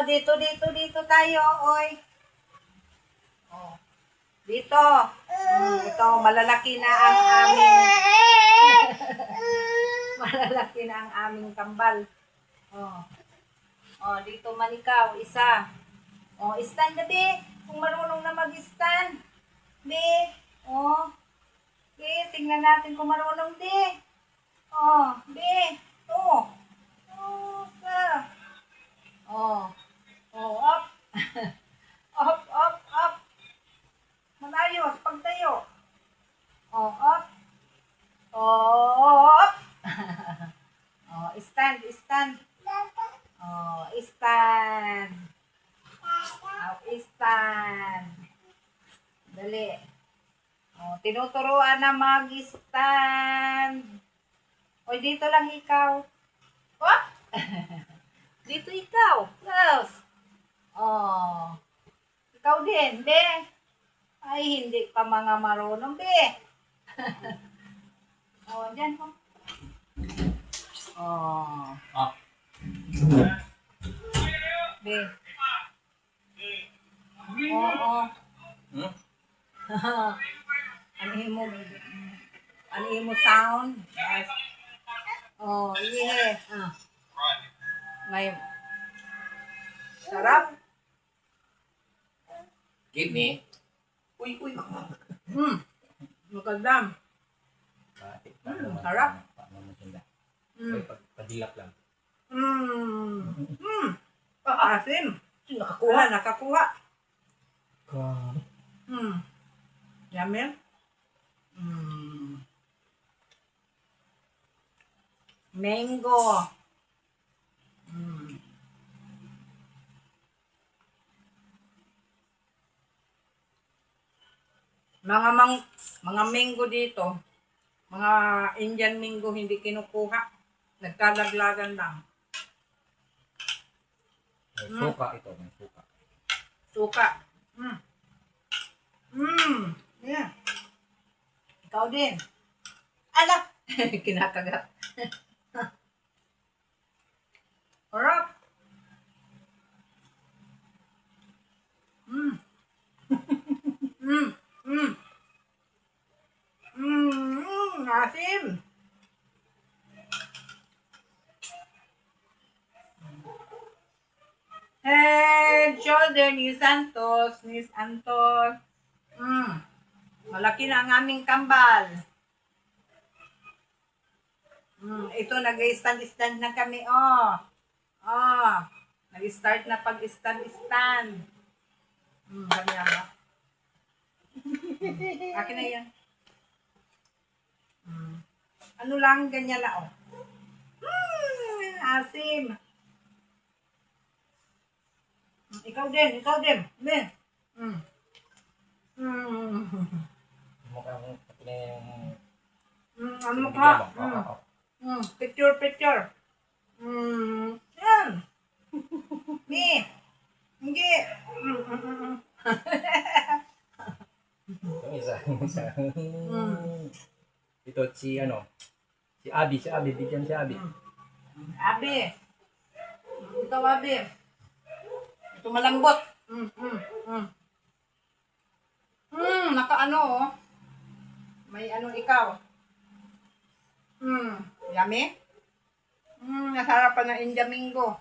Dito tayo, oy. Oh. Dito. Ito, malalaki na ang malalaki na ang aming kambal. Oh. Oh, dito man ikaw, isa. Oh, stand na, be. Kung marunong na mag-stand. Be. Oh. Be, tingnan natin kung marunong, be. Oh, be. Oh. Oh, sa. Oh. Oh, up. Up. Malayos, pagtayo. Oh, up. Oh, up. Oh, stand. Oh, stand. Oh, stand. Dali. Oh, tinuturuan na mag-stand. O, dito lang ikaw. Oh! Dito ikaw. Close. Oh. Ikaw din, be. Ay, hindi pa mga marunong, be. Oh, dyan po. Oh. Be. Oo. Ano mo sound? Yes. Oh, yeah. Ngayon. Sarap. Give me. Uy. Magandang. Sarap. Padilak lang. Asim. Nakakuha. Yummy. Mango. Mga mango dito, mga Indian mango hindi kinukuha. Nagkalaglagan lang. May suka ito, may suka. Suka. Yeah. Ikaw din. Ala! Kinakagat. Harap. Asim. Head, shoulder, ni Santos. Malaki na ang aming kambal. Ito, nag-stand na kami, oh. Nag-start na pag-stand. Kami ba? Akin na yan. Ano lang, ganyan lang, oh. Asim. Ikaw din. Ben. Mukhang pati na yung... Ano mukha? Picture. Yan. Me. Hindi. Yung isa. Ito si Abi, bigyan si Abi. Abi. Ito, Abi. Ito malambot. Naka-ano, oh. May ano ikaw. Yummy. Nasarapan ng Indian mango.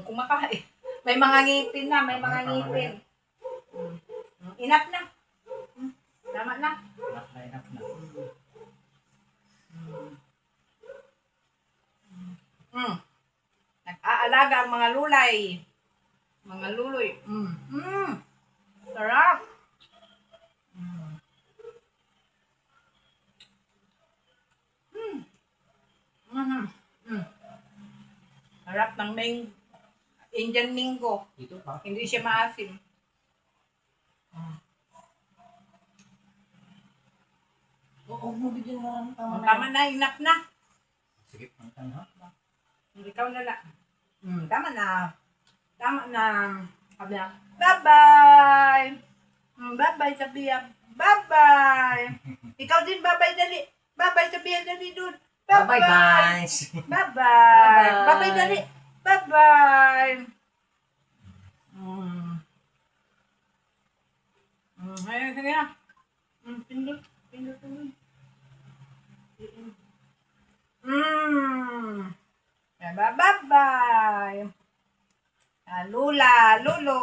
Kumakain. May mga ngipin na, Enough na. Tama na. Enough na. Nag-aalaga ang mga lulay. Mga luloy. Sarap. Sarap ng Indian mango. Ito pa. Hindi siya maasim. Huwag mo bigyan mo lang Tama na, enough na. Sige, pangtan ha. Ikaw na lang. Tama na. Sabi na, bye-bye. Bye-bye, sabihan. Bye-bye. Ikaw din, bye-bye, dali. Bye-bye, sabihan, dali, dude. Bye-bye, guys. Bye-bye. Bye-bye. Bye-bye, dali. Bye-bye. Ayan, sige na. Pindot. Pindot. Bye-bye. Lula, lulo.